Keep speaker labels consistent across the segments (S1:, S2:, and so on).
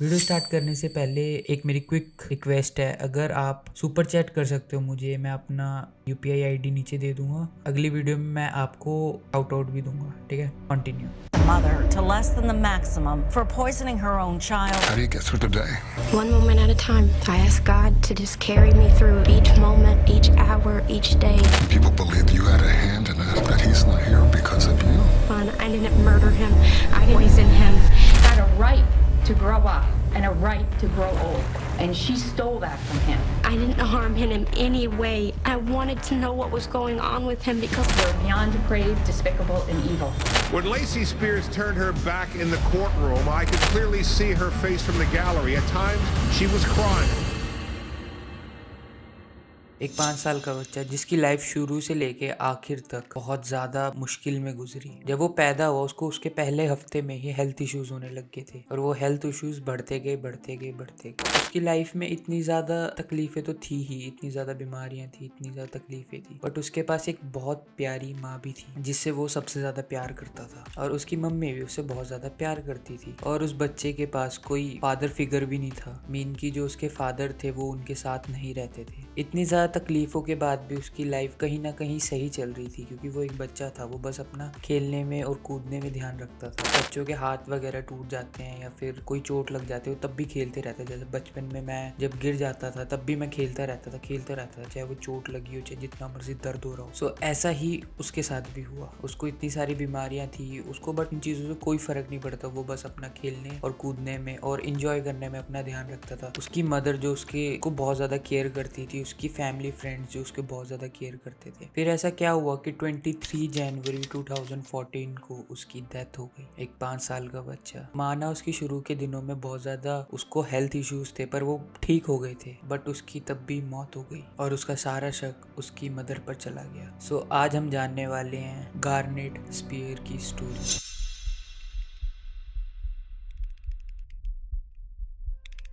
S1: Video start करने से पहले एक मेरी क्विक रिक्वेस्ट है, अगर आप सुपर चैट कर सकते हो मुझे, मैं अपना UPI ID नीचे दे दूंगा। अगली वीडियो में मैं आपको आउट भी दूंगा। ठीक है, continue.
S2: Mother to less than the maximum for poisoning her own child.
S3: How do you get through the day?
S4: One moment at a time. I ask God to just carry me through each moment, each hour, each day.
S3: People believe you had a hand in it, that he's not here because of you.
S4: I didn't murder him. I didn't poison him.
S5: Had a right to grow up and a right to grow old, and she stole that from him.
S4: I didn't harm him in any way. I wanted to know what was going on with him because
S5: They're beyond depraved, despicable, and evil.
S6: When Lacey Spears turned her back in the courtroom, I could clearly see her face from the gallery. At times, she was crying.
S1: एक 5 साल का बच्चा जिसकी life शुरू से लेके आखिर तक बहुत ज़्यादा मुश्किल में गुजरी। जब वो पैदा हुआ उसको उसके पहले हफ्ते में ही हेल्थ इश्यूज होने लग गए थे और वो हेल्थ इश्यूज बढ़ते गए। उसकी लाइफ में इतनी ज़्यादा तकलीफ़ें तो थी ही, इतनी ज़्यादा बीमारियां थी, इतनी ज़्यादा तकलीफ़ें थी, बट उसके पास एक बहुत प्यारी माँ भी थी जिससे वो सबसे ज़्यादा प्यार करता था और उसकी मम्मी भी उससे बहुत ज़्यादा प्यार करती थी। और उस बच्चे के पास कोई फादर फिगर भी नहीं था, मीन की जो उसके फादर थे वो उनके साथ नहीं रहते थे। इतनी ज़्यादा तकलीफों के बाद भी उसकी लाइफ कहीं ना कहीं सही चल रही थी क्योंकि वो एक बच्चा था। वो बस अपना खेलने में और कूदने में ध्यान रखता था। बच्चों के हाथ वगैरह टूट जाते हैं या फिर कोई चोट लग जाती है तब भी खेलते रहता है। जैसे बचपन में मैं जब गिर जाता था तब भी मैं खेलता रहता था, चाहे वो चोट लगी हो चाहे जितना मर्जी दर्द हो रहा हो। सो ऐसा ही उसके साथ भी हुआ। उसको इतनी सारी बीमारियां थी उसको, बट इन चीज़ों से कोई फर्क नहीं पड़ता। वो बस अपना खेलने और कूदने में और इंजॉय करने में अपना ध्यान रखता था। उसकी मदर जो उसके को बहुत ज़्यादा केयर करती थी, उसकी फैमिली फ्रेंड्स जो उसके बहुत ज़्यादा केयर करते थे। फिर ऐसा क्या हुआ कि 23 जनवरी 2014 को उसकी डेथ हो गई। एक 5 साल का बच्चा। माना उसकी शुरू के दिनों में बहुत ज़्यादा उसको हेल्थ इश्यूज थे पर वो ठीक हो गए थे, बट उसकी तब भी मौत हो गई और उसका सारा शक उसकी मदर पर चला गया। सो आज हम जानने वाले हैं गार्नेट स्पीयर की स्टोरी।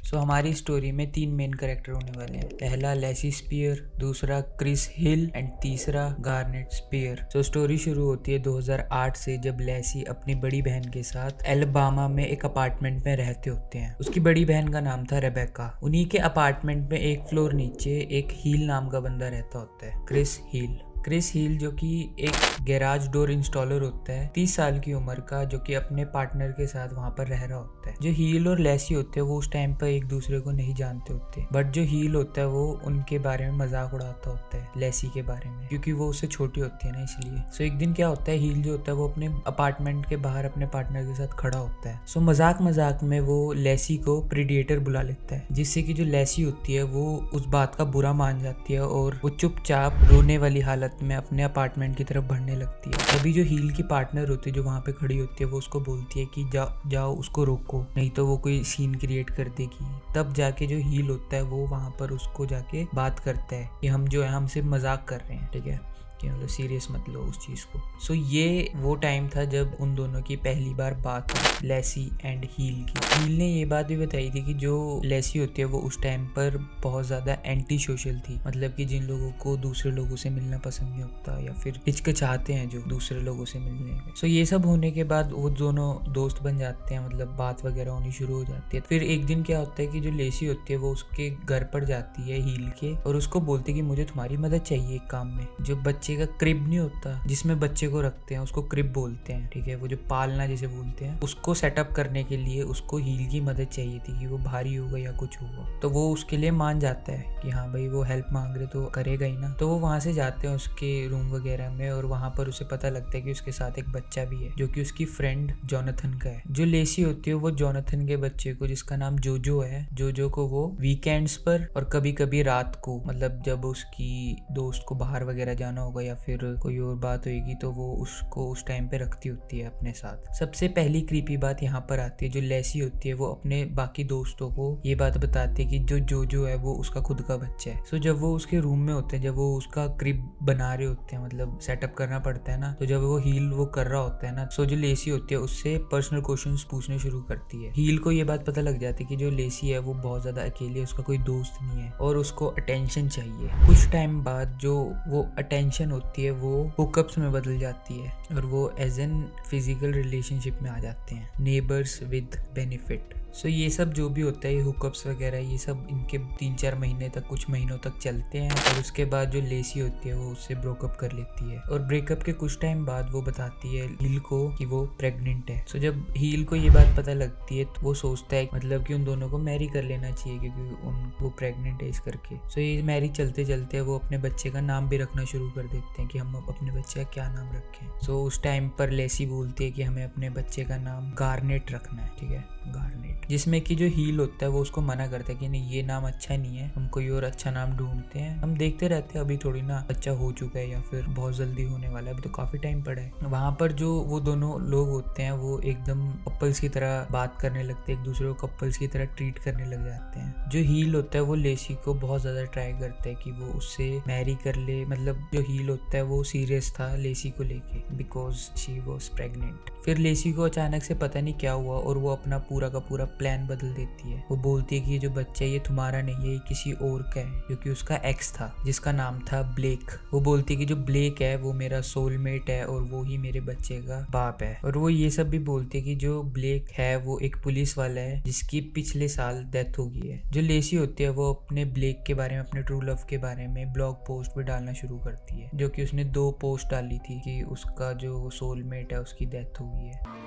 S1: तो हमारी स्टोरी में 3 मेन कैरेक्टर होने वाले हैं। पहला लेसी स्पीयर, दूसरा क्रिस हिल एंड तीसरा गार्नेट स्पीयर। तो स्टोरी शुरू होती है 2008 से जब लेसी अपनी बड़ी बहन के साथ एलबामा में एक अपार्टमेंट में रहते होते हैं। उसकी बड़ी बहन का नाम था रेबेका। उन्हीं के अपार्टमेंट में एक फ्लोर नीचे एक हील नाम का बंदा रहता होता है, क्रिस हील जो कि एक गैराज डोर इंस्टॉलर होता है, 30 साल की उम्र का, जो कि अपने पार्टनर के साथ वहां पर रह रहा होता है। जो हील और लेसी होते हैं वो उस टाइम पर एक दूसरे को नहीं जानते होते, बट जो हील होता है वो उनके बारे में मजाक उड़ाता होता है लेसी के बारे में, क्योंकि वो उससे छोटी होती है ना, इसलिए। सो एक दिन क्या होता है, हील जो होता है वो अपने अपार्टमेंट के बाहर अपने पार्टनर के साथ खड़ा होता है। सो मजाक में वो लेसी को प्रीडेटर बुला लेता है, जिससे कि जो लेसी होती है वो उस बात का बुरा मान जाती है और वो चुपचाप रोने वाली हालत में अपने अपार्टमेंट की तरफ बढ़ने लगती है। तभी जो हील की पार्टनर होती है जो वहां पे खड़ी होती है वो उसको बोलती है कि जाओ उसको रोको, नहीं तो वो कोई सीन क्रिएट कर देगी। तब जाके जो हील होता है वो वहां पर उसको जाके बात करता है कि हम जो है हमसे मजाक कर रहे हैं, ठीक है, कि मतलब सीरियस मत लो उस चीज़ को। सो ये वो टाइम था जब उन दोनों की पहली बार बात हुई, लेसी एंड हील की। हील ने ये बात भी बताई थी कि जो लेसी होती है वो उस टाइम पर बहुत ज़्यादा एंटी सोशल थी, मतलब कि जिन लोगों को दूसरे लोगों से मिलना पसंद नहीं होता या फिर हिचकिचाते हैं जो दूसरे लोगों से मिलने में। सो ये सब होने के बाद वो दोनों दोस्त बन जाते हैं, मतलब बात वगैरह होनी शुरू हो जाती है। फिर एक दिन क्या होता है कि जो लेसी होती है वो उसके घर पर जाती है हील के और उसको बोलती है कि मुझे तुम्हारी मदद चाहिए एक काम में। जो बच्चे का क्रिब नहीं होता जिसमें बच्चे को रखते हैं, उसको क्रिब बोलते हैं, ठीक है, वो जो पालना जिसे बोलते हैं, उसको सेटअप करने के लिए उसको हील की मदद चाहिए थी कि वो भारी होगा या कुछ होगा। तो वो उसके लिए मान जाता है कि हाँ भाई वो हेल्प मांग रहे तो करेगा ही ना। तो वो वहां से जाते हैं उसके रूम वगैरह में और वहां पर उसे पता लगता है कि उसके साथ एक बच्चा भी है जो कि उसकी फ्रेंड जोनाथन का है। जो लेसी होती है वो जोनाथन के बच्चे को, जिसका नाम जोजो है, जोजो को वो वीकेंड्स पर और कभी कभी रात को, मतलब जब उसकी दोस्त को बाहर वगैरह जाना होगा या फिर कोई और बात होगी तो वो उसको उस टाइम पे रखती होती है अपने साथ। सबसे पहली क्रीपी बात यहाँ पर आती है। जो लेसी होती है वो अपने बाकी दोस्तों को ये बात बताती है कि जो जोजो है वो उसका खुद का बच्चा है। सो जब वो उसके रूम में होते हैं, जब वो उसका क्रिब बना रहे होते हैं, मतलब सेटअप करना पड़ता है ना, तो जब वो हील वो कर रहा होता है ना, सो जो लेसी होती है उससे पर्सनल क्वेश्चंस पूछने शुरू करती है। हील को ये बात पता लग जाती है कि जो लेसी है वो बहुत ज्यादा अकेली है, उसका कोई दोस्त नहीं है और उसको अटेंशन चाहिए। कुछ टाइम बाद जो वो अटेंशन होती है वो हुकअप्स में बदल जाती है और वो एज एन फिजिकल रिलेशनशिप में आ जाते हैं, नेबर्स विद बेनिफिट। सो ये सब जो भी होता है, ये हुकअप्स वगैरह, ये सब इनके 3-4 महीने तक, कुछ महीनों तक चलते हैं। और उसके बाद जो लेसी होती है वो उससे ब्रेकअप कर लेती है। और ब्रेकअप के कुछ टाइम बाद वो बताती है हील को कि वो प्रेग्नेंट है। सो जब हील को ये बात पता लगती है तो वो सोचता है मतलब कि उन दोनों को मैरी कर लेना चाहिए क्योंकि वो प्रेग्नेंट है इस करके। सो ये मैरी चलते चलते वो अपने बच्चे का नाम भी रखना शुरू कर देते हैं कि हम अपने बच्चे का क्या नाम रखें। सो उस टाइम पर लेसी बोलती है कि हमें अपने बच्चे का नाम गार्नेट रखना है, ठीक है, गार्नेट। जिसमें कि जो हील होता है वो उसको मना करता है कि नहीं, ये नाम अच्छा नहीं है, हम कोई और अच्छा नाम ढूंढते हैं, हम देखते रहते हैं, अभी थोड़ी ना बच्चा हो चुका है या फिर बहुत जल्दी होने वाला है, अभी तो काफी टाइम पड़ा है। वहां पर जो वो दोनों लोग होते हैं वो एकदम कपल्स की तरह बात करने लगते हैं, एक दूसरे को कपल्स की तरह ट्रीट करने लग जाते हैं। जो हील होता है वो लेसी को बहुत ज्यादा ट्राई करता है कि वो उससे मैरी कर ले। मतलब जो हील होता है वो सीरियस था लेसी को लेके बिकॉज शी वॉज प्रेग्नेंट। फिर लेसी को अचानक से पता नहीं क्या हुआ और वो अपना पूरा का पूरा प्लान बदल देती है। वो बोलती है कि ये जो बच्चा है ये तुम्हारा नहीं है, ये किसी और का है, क्योंकि उसका एक्स था जिसका नाम था ब्लेक। वो बोलती है कि जो ब्लेक है वो मेरा सोलमेट है और वो ही मेरे बच्चे का बाप है। और वो ये सब भी बोलती है कि जो ब्लेक है वो एक पुलिस वाला है जिसकी पिछले साल डेथ हो गई है। जो लेसी होती है वो अपने ब्लेक के बारे में, अपने ट्रू लव के बारे में ब्लॉग पोस्ट भी डालना शुरू करती है, जो कि उसने 2 पोस्ट डाली थी कि उसका जो सोलमेट है उसकी डेथ हो गई है।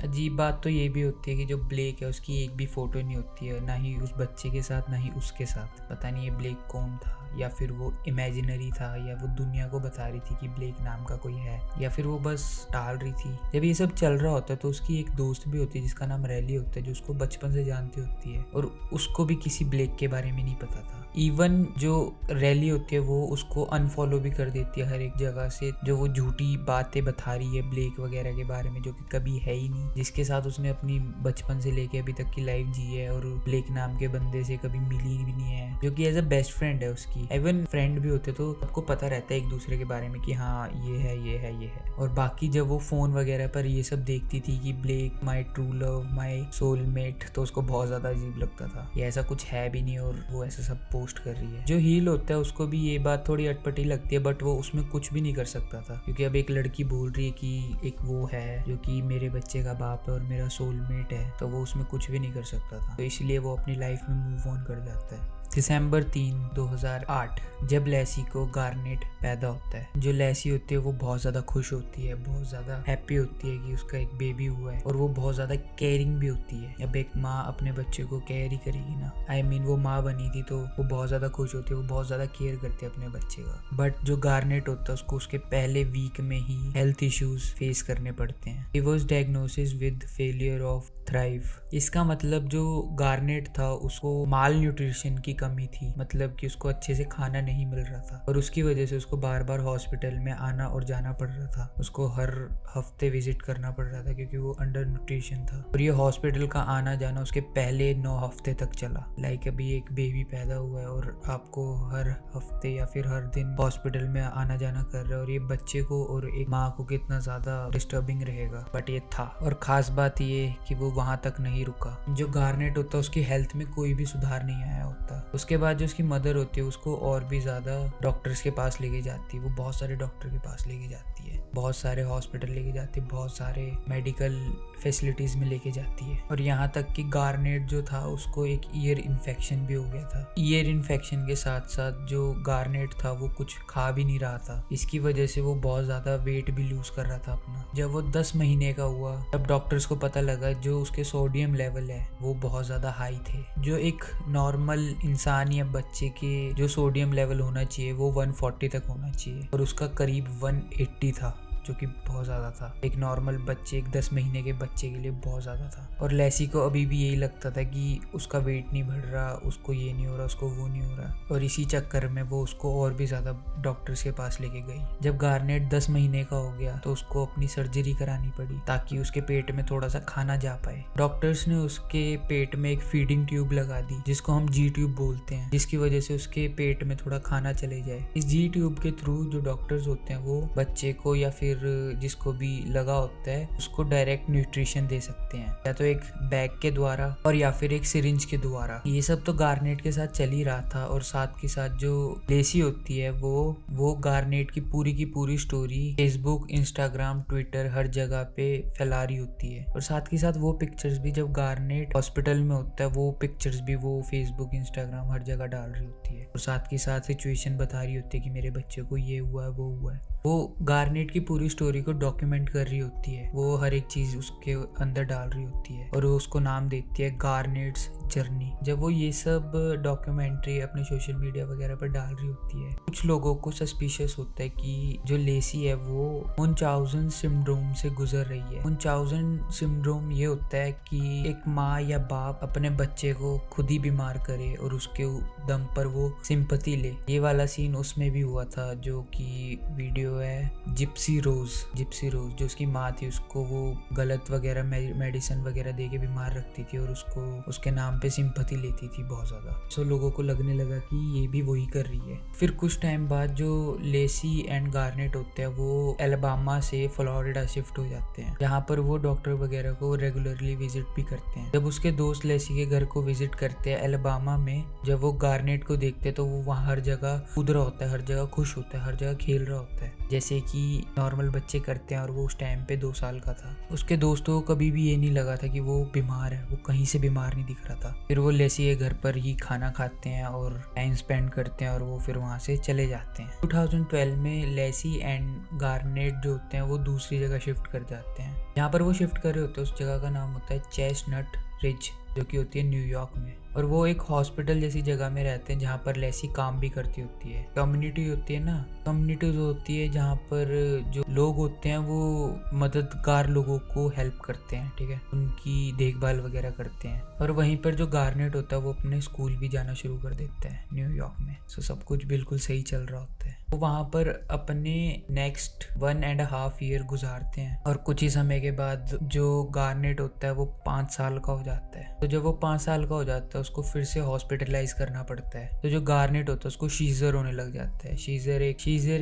S1: अजीब बात तो ये भी होती है कि जो ब्लेक है उसकी एक भी फोटो नहीं होती है, ना ही उस बच्चे के साथ ना ही उसके साथ। पता नहीं ये ब्लेक कौन था, या फिर वो इमेजिनरी था, या वो दुनिया को बता रही थी कि ब्लेक नाम का कोई है, या फिर वो बस टाल रही थी। जब ये सब चल रहा होता है तो उसकी एक दोस्त भी होती है जिसका नाम रैली होता है, जो उसको बचपन से जानती होती है और उसको भी किसी ब्लेक के बारे में नहीं पता था। इवन जो रैली होती है वो उसको अनफॉलो भी कर देती है हर एक जगह से, जो वो झूठी बातें बता रही है ब्लेक वगैरह के बारे में, जो कि कभी है ही नहीं, जिसके साथ उसने अपनी बचपन से लेके अभी तक की लाइफ जी है और ब्लेक नाम के बंदे से कभी मिली भी नहीं है, जो कि एज अ बेस्ट फ्रेंड है उसकी। इवन फ्रेंड भी होते तो सबको पता रहता है एक दूसरे के बारे में कि हाँ ये है ये है ये है। और बाकी जब वो फोन वगैरह पर ये सब देखती थी कि Blake my true love my soulmate, तो उसको बहुत ज्यादा अजीब लगता था, ये ऐसा कुछ है भी नहीं और वो ऐसा सब पोस्ट कर रही है। जो हील होता है उसको भी ये बात थोड़ी अटपटी लगती है, बट वो उसमें कुछ भी नहीं कर सकता था क्योंकि अब एक लड़की बोल रही है कि एक वो है जो कि मेरे बच्चे का बाप है और मेरा सोलमेट है, तो वो उसमें कुछ भी नहीं कर सकता था। तो इसलिए वो अपनी लाइफ में मूव ऑन कर जाता है। दिसंबर 3, 2008 जब लेसी को गार्नेट पैदा होता है। जो लेसी होती है वो बहुत ज़्यादा खुश होती है, बहुत ज़्यादा हैप्पी होती है कि उसका एक बेबी हुआ है, और वो बहुत ज़्यादा केयरिंग भी होती है। अब एक माँ अपने बच्चे को केयर ही करेगी ना, I mean, वो माँ बनी थी तो वो बहुत ज़्यादा खुश होती है, वो बहुत ज़्यादा केयर करती है अपने बच्चे का। बट जो गार्नेट होता है उसको उसके पहले वीक में ही हेल्थ इश्यूज फेस करने पड़ते हैं। He was diagnosis with failure of thrive. इसका मतलब जो गार्नेट था उसको माल न्यूट्रिशन की कमी थी, मतलब कि उसको अच्छे से खाना नहीं मिल रहा था और उसकी वजह से उसको बार बार हॉस्पिटल में आना और जाना पड़ रहा था। उसको हर हफ्ते विजिट करना पड़ रहा था क्योंकि वो अंडर न्यूट्रिशन था। और ये हॉस्पिटल का आना जाना उसके पहले 9 हफ्ते तक चला। लाइक अभी एक बेबी पैदा हुआ है और आपको हर हफ्ते या फिर हर दिन हॉस्पिटल में आना जाना कर रहा है, और ये बच्चे को और एक माँ को कितना ज्यादा डिस्टर्बिंग रहेगा। बट ये था, और खास बात ये कि वो वहां तक नहीं रुका। जो गार्नेट होता है उसकी हेल्थ में कोई भी सुधार नहीं आया होता। उसके बाद जो उसकी मदर होती है उसको और भी ज्यादा डॉक्टर्स के पास लेके जाती है। वो बहुत सारे डॉक्टर के पास लेके जाती है, बहुत सारे हॉस्पिटल लेके जाती है, बहुत सारे मेडिकल फैसिलिटीज में लेके जाती है। और यहाँ तक कि गार्नेट जो था उसको एक ईयर इन्फेक्शन भी हो गया था। ईयर इन्फेक्शन के साथ साथ जो गार्नेट था वो कुछ खा भी नहीं रहा था। इसकी वजह से वो बहुत ज्यादा वेट भी लूज कर रहा था अपना। जब वो 10 महीने का हुआ तब डॉक्टर्स को पता लगा जो उसके सोडियम लेवल है वो बहुत ज्यादा हाई थे। जो एक नॉर्मल इंसान या बच्चे के जो सोडियम लेवल होना चाहिए वो 140 तक होना चाहिए, और उसका करीब 180 था, जो कि बहुत ज़्यादा था। एक नॉर्मल बच्चे, एक 10 महीने के बच्चे के लिए बहुत ज़्यादा था। और लेसी को अभी भी यही लगता था कि उसका वेट नहीं बढ़ रहा, उसको ये नहीं हो रहा, उसको वो नहीं हो रहा, और इसी चक्कर में वो उसको और भी ज़्यादा डॉक्टर्स के पास लेके गई। जब गार्नेट 10 महीने का हो गया तो उसको अपनी सर्जरी करानी पड़ी ताकि उसके पेट में थोड़ा सा खाना जा पाए। डॉक्टर्स ने उसके पेट में एक फीडिंग ट्यूब लगा दी जिसको हम जी ट्यूब बोलते हैं, जिसकी वजह से उसके पेट में थोड़ा खाना चले जाए। इस जी ट्यूब के थ्रू जो डॉक्टर्स होते हैं वो बच्चे को या फिर फिर जिसको भी लगा होता है उसको डायरेक्ट न्यूट्रिशन दे सकते हैं, या तो एक बैग के द्वारा और या फिर एक सिरिंज के द्वारा। ये सब तो गार्नेट के साथ चल ही रहा था, और साथ के साथ जो लेसी होती है वो गार्नेट की पूरी स्टोरी फेसबुक, इंस्टाग्राम, ट्विटर हर जगह पे फैला रही होती है। और साथ के साथ वो पिक्चर्स भी जब गार्नेट हॉस्पिटल में होता है वो पिक्चर्स भी वो फेसबुक, इंस्टाग्राम हर जगह डाल रही होती है, और साथ के साथ सिचुएशन बता रही होती है कि मेरे बच्चे को ये हुआ है, वो हुआ है। वो गार्नेट की पूरी स्टोरी को डॉक्यूमेंट कर रही होती है, वो हर एक चीज उसके अंदर डाल रही होती है, और वो उसको नाम देती है गार्नेट्स जर्नी। जब वो ये सब डॉक्यूमेंट्री अपने सोशल मीडिया वगैरह पर डाल रही होती है, कुछ लोगों को सस्पिशियस होता है कि जो लेसी है वो मुनचाउजन सिंड्रोम से गुजर रही है। मुनचाउजन सिंड्रोम ये होता है कि एक माँ या बाप अपने बच्चे को खुद ही बीमार करे और उसके दम पर वो सिंपैथी ले। ये वाला सीन उसमें भी हुआ था, जो कि वीडियो है जिप्सी रोज जो उसकी माँ थी, उसको वो गलत वगैरह मेडिसिन वगैरह दे के बीमार रखती थी और उसको उसके नाम पे सिंपैथी लेती थी बहुत ज्यादा। सो लोगों को लगने लगा कि ये भी वही कर रही है। फिर कुछ टाइम बाद जो लेसी एंड गार्नेट होते हैं वो अलाबामा से फ्लोरिडा शिफ्ट हो जाते हैं, जहाँ पर वो डॉक्टर वगैरह को रेगुलरली विजिट भी करते हैं। जब उसके दोस्त लेसी के घर को विजिट करते हैं अलाबामा में, जब वो गार्नेट को देखते हैं तो वो वहाँ हर जगह कूद रहा होता है, हर जगह खुश होता है, हर जगह खेल रहा होता है जैसे कि नॉर्मल बच्चे करते हैं, और वो उस टाइम पे 2 साल का था। उसके दोस्तों को कभी भी ये नहीं लगा था कि वो बीमार है, वो कहीं से बीमार नहीं दिख रहा था। फिर वो लेसी के घर पर ही खाना खाते हैं और टाइम स्पेंड करते हैं, और वो फिर वहाँ से चले जाते हैं। 2012 में लेसी एंड गार्नेट जो होते हैं वो दूसरी जगह शिफ्ट कर जाते हैं। यहाँ पर वो शिफ्ट कर रहे होते हैं, उस जगह का नाम होता है चेस्टनट रिज, जो कि होती है न्यूयॉर्क में। और वो एक हॉस्पिटल जैसी जगह में रहते हैं जहाँ पर लेसी काम भी करती होती है। कम्युनिटी होती है ना, कम्युनिटी जो होती है जहाँ पर जो लोग होते हैं वो मददगार लोगों को हेल्प करते हैं, ठीक है, उनकी देखभाल वगैरह करते हैं। और वहीं पर जो गार्नेट होता है वो अपने स्कूल भी जाना शुरू कर देता है न्यूयॉर्क में। सो सब कुछ बिल्कुल सही चल रहा होता है। वो वहाँ पर अपने नेक्स्ट 1.5 ईयर गुजारते हैं, और कुछ ही समय के बाद जो गार्नेट होता है वो 5 साल का हो जाता है। तो जब वो 5 साल का हो जाता है उसको फिर से हॉस्पिटलाइज करना पड़ता है। तो जो गार्नेट होता है उसको शीजर होने लग जाता है। शीजर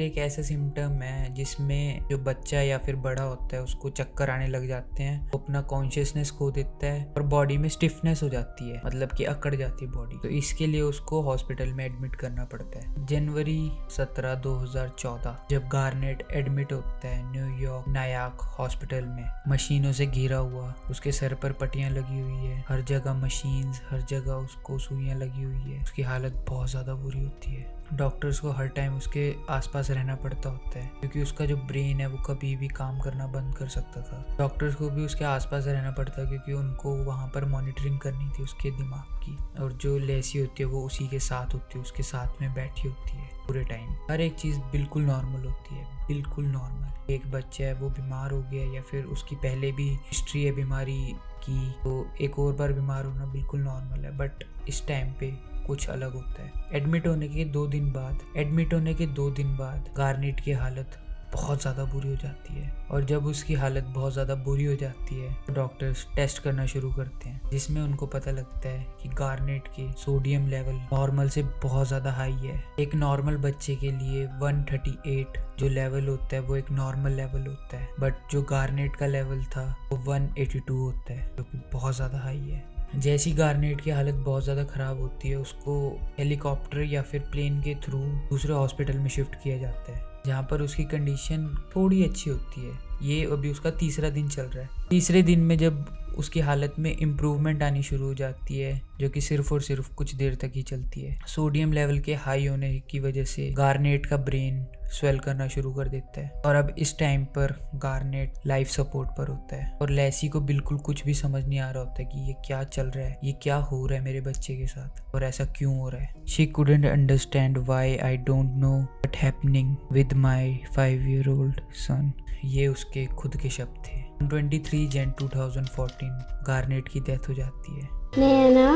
S1: एक ऐसा सिम्टम है जिसमें जो बच्चा या फिर बड़ा होता है उसको चक्कर आने लग जाते हैं, वो अपना कॉन्शियसनेस खो देता है और बॉडी में स्टिफनेस हो जाती है, मतलब कि अकड़ जाती है बॉडी। तो इसके लिए उसको हॉस्पिटल में एडमिट करना पड़ता है। जनवरी 17, 2014 जब गार्नेट एडमिट होता है न्यूयॉर्क नायाक हॉस्पिटल में, मशीनों से घिरा हुआ, उसके सर पर पट्टियां लगी हुई है, हर जगह मशीन्स, हर जगह उसको सुइयां लगी हुई है। उसकी हालत बहुत ज़्यादा बुरी होती है। डॉक्टर्स को हर टाइम उसके आसपास रहना पड़ता होता है क्योंकि उसका जो ब्रेन है वो कभी भी काम करना बंद कर सकता था। डॉक्टर्स को भी उसके आसपास रहना पड़ता है क्योंकि उनको वहाँ पर मॉनिटरिंग करनी थी उसके दिमाग की। और जो लेसी होती है वो उसी के साथ होती है, उसके साथ में बैठी होती है पूरे टाइम। हर एक चीज़ बिल्कुल नॉर्मल होती है, बिल्कुल नॉर्मल। एक बच्चा है वो बीमार हो गया या फिर उसकी पहले भी हिस्ट्री है बीमारी की, तो एक और बार बीमार होना बिल्कुल नॉर्मल है। बट इस टाइम पे कुछ अलग होता है। एडमिट होने के 2 दिन बाद गार्नेट की हालत बहुत ज़्यादा बुरी हो जाती है। और जब उसकी हालत बहुत ज़्यादा बुरी हो जाती है तो डॉक्टर्स टेस्ट करना शुरू करते हैं जिसमें उनको पता लगता है कि गार्नेट के सोडियम लेवल नॉर्मल से बहुत ज़्यादा हाई है। एक नॉर्मल बच्चे के लिए 138 जो लेवल होता है वो एक नॉर्मल लेवल होता है, बट जो गार्नेट का लेवल था वो 182 होता है, जो कि बहुत ज़्यादा हाई है। जैसी गार्नेट की हालत बहुत ज़्यादा ख़राब होती है उसको हेलीकॉप्टर या फिर प्लेन के थ्रू दूसरे हॉस्पिटल में शिफ्ट किया जाता है जहाँ पर उसकी कंडीशन थोड़ी अच्छी होती है। ये अभी उसका 3रा दिन चल रहा है। 3रे दिन में जब उसकी हालत में इम्प्रूवमेंट आनी शुरू हो जाती है जो कि सिर्फ और सिर्फ कुछ देर तक ही चलती है। सोडियम लेवल के हाई होने की वजह से गार्नेट का ब्रेन स्वेल करना शुरू कर देता है और अब इस टाइम पर गार्नेट लाइफ सपोर्ट पर होता है और लेसी को बिल्कुल कुछ भी समझ नहीं आ रहा होता कि ये क्या चल रहा है, ये क्या हो रहा है मेरे बच्चे के साथ और ऐसा क्यों हो रहा है। She couldn't understand why I don't know what happening with my 5-year-old son। ये उसके खुद के शब्द थे। 23 जन 2014 गार्नेट की डेथ हो जाती है।
S4: Nana,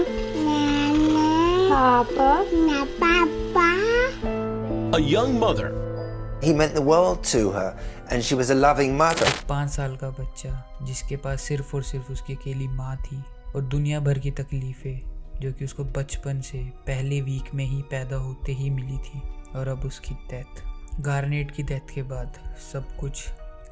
S4: Papa,
S7: A young mother.
S8: He meant the world to her and she was a loving mother.
S1: 5 साल का बच्चा जिसके पास सिर्फ और सिर्फ उसकी अकेली माँ थी और दुनिया भर की तकलीफें जो कि उसको बचपन से पहले वीक में ही पैदा होते ही मिली थी और अब उसकी डेथ। गार्नेट की डेथ के बाद सब कुछ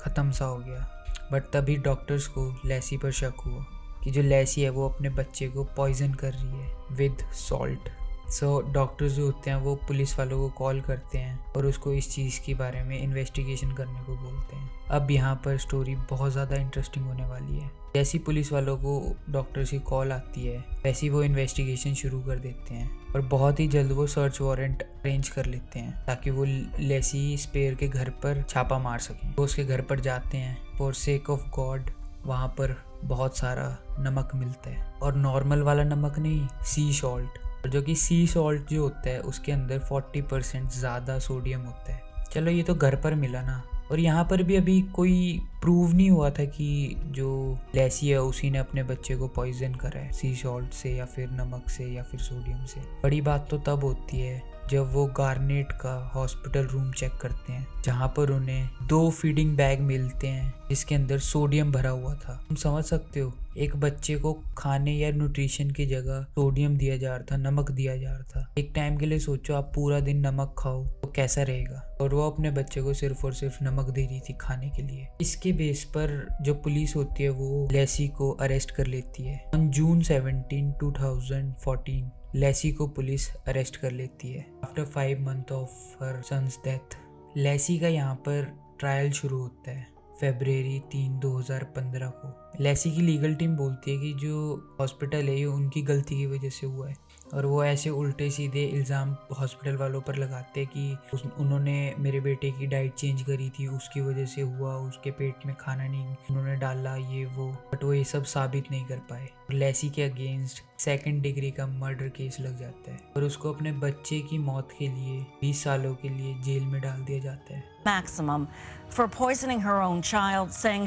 S1: ख़त्म सा हो गया। बट तभी डॉक्टर्स को लेसी पर शक हुआ कि जो लेसी है वो अपने बच्चे को पॉइजन कर रही है विद सॉल्ट। सो डॉक्टर्स जो होते हैं वो पुलिस वालों को कॉल करते हैं और उसको इस चीज़ के बारे में इन्वेस्टिगेशन करने को बोलते हैं। अब यहाँ पर स्टोरी बहुत ज़्यादा इंटरेस्टिंग होने वाली है। जैसी पुलिस वालों को डॉक्टर्स की कॉल आती है वैसी वो इन्वेस्टिगेशन शुरू कर देते हैं और बहुत ही जल्द वो सर्च वारंट अरेंज कर लेते हैं ताकि वो लेसी स्पेयर के घर पर छापा मार सकें। वो उसके घर पर जाते हैं। फॉर सेक ऑफ गॉड वहाँ पर बहुत सारा नमक मिलता है और नॉर्मल वाला नमक नहीं, सी सॉल्ट, जो कि सी सॉल्ट जो होता है उसके अंदर 40% ज़्यादा सोडियम होता है। चलो ये तो घर पर मिला ना, और यहाँ पर भी अभी कोई प्रूव नहीं हुआ था कि जो लेसी है उसी ने अपने बच्चे को पॉइजन करा है सी सॉल्ट से या फिर नमक से या फिर सोडियम से। बड़ी बात तो तब होती है जब वो गार्नेट का हॉस्पिटल रूम चेक करते हैं जहाँ पर उन्हें 2 फीडिंग बैग मिलते हैं जिसके अंदर सोडियम भरा हुआ था। तुम समझ सकते हो, एक बच्चे को खाने या न्यूट्रिशन की जगह सोडियम दिया जा रहा था, नमक दिया जा रहा था। एक टाइम के लिए सोचो आप पूरा दिन नमक खाओ तो कैसा रहेगा, और वो अपने बच्चे को सिर्फ और सिर्फ नमक दे रही थी खाने के लिए। इसके बेस पर जो पुलिस होती है वो लेसी को अरेस्ट कर लेती है। ऑन जून 17, 2014 लेसी को पुलिस अरेस्ट कर लेती है after 5 month of her son's death. Lacey का यहाँ पर ट्रायल शुरू होता है फरवरी 3, 2015 को। लेसी की लीगल टीम बोलती है कि जो हॉस्पिटल है ये उनकी गलती की वजह से हुआ है, और वो ऐसे उल्टे सीधे इल्ज़ाम हॉस्पिटल वालों पर लगाते हैं कि उन्होंने मेरे बेटे की डाइट चेंज करी थी, उसकी वजह से हुआ, उसके पेट में खाना नहीं उन्होंने डाला, ये वो। बट वो ये सब साबित नहीं कर पाए। लेसी के अगेंस्ट 2nd डिग्री का मर्डर केस लग जाता है और उसको अपने बच्चे की मौत के लिए 20 सालों के लिए जेल में डाल दिया जाता है।
S2: Maximum for poisoning her own child, saying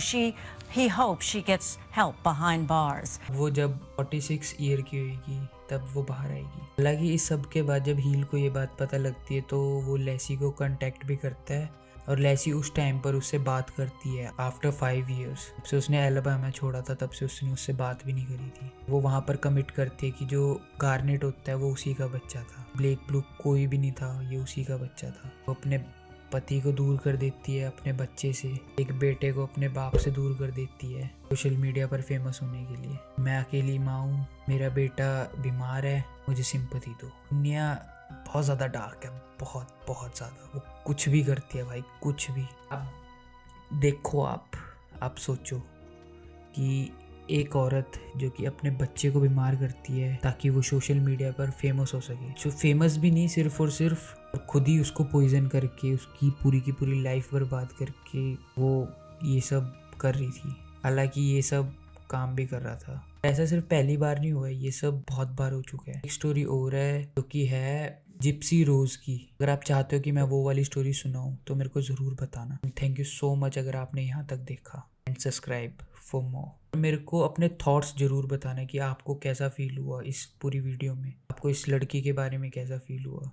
S2: he hopes she gets help behind bars.
S1: वो जब 46 ईयर की होगी तब वो बाहर आएगी। हालांकि इस सब के बाद जब हील को ये बात पता लगती है तो वो लेसी को कांटेक्ट भी करता है और लेसी उस टाइम पर उससे बात करती है आफ्टर 5 ईयर्स। जब से उसने एलबामा छोड़ा था तब से उसने उससे बात भी नहीं करी थी। वो वहाँ पर कमिट करती है कि जो गार्नेट होता है वो उसी का बच्चा था, ब्लेक ब्लू कोई भी नहीं था, ये उसी का बच्चा था। वो अपने पति को दूर कर देती है अपने बच्चे से, एक बेटे को अपने बाप से दूर कर देती है सोशल मीडिया पर फेमस होने के लिए। मैं अकेली माँ हूँ, मेरा बेटा बीमार है, मुझे सिंपैथी दो। दुनिया बहुत ज़्यादा डार्क है, बहुत बहुत ज़्यादा। वो कुछ भी करती है भाई, कुछ भी। अब देखो आप सोचो कि एक औरत जो कि अपने बच्चे को बीमार करती है ताकि वो सोशल मीडिया पर फेमस हो सके, जो फेमस भी नहीं, सिर्फ और सिर्फ खुद ही उसको पॉइजन करके उसकी पूरी की पूरी लाइफ बर्बाद करके वो ये सब कर रही थी। हालांकि ये सब काम भी कर रहा था। ऐसा सिर्फ पहली बार नहीं हुआ है, ये सब बहुत बार हो चुका है। एक स्टोरी और है जो कि है जिप्सी रोज की। अगर आप चाहते हो कि मैं वो वाली स्टोरी सुनाऊं तो मेरे को ज़रूर बताना। थैंक यू सो मच अगर आपने यहाँ तक देखा, एंड सब्सक्राइब फॉर मोर। मेरे को अपने थॉट्स ज़रूर बताना कि आपको कैसा फील हुआ इस पूरी वीडियो में, आपको इस लड़की के बारे में कैसा फील हुआ।